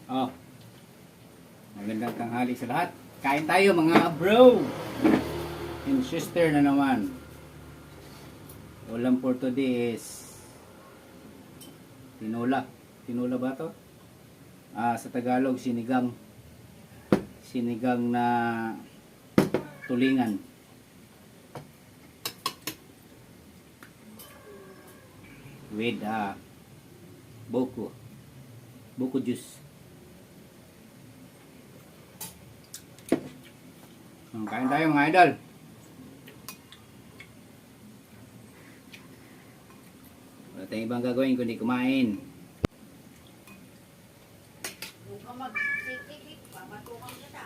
Oh, magandang tanghali sa lahat. Kain tayo mga bro and sister na naman. Ulam for today is tinola. Tinola ba to? Sa Tagalog, sinigang. Sinigang na tulingan. With buko juice. Kain tayo mga idol. Wala tayong ibang gagawin kundi kumain. Kung ka mag-sikik, papatukan kita.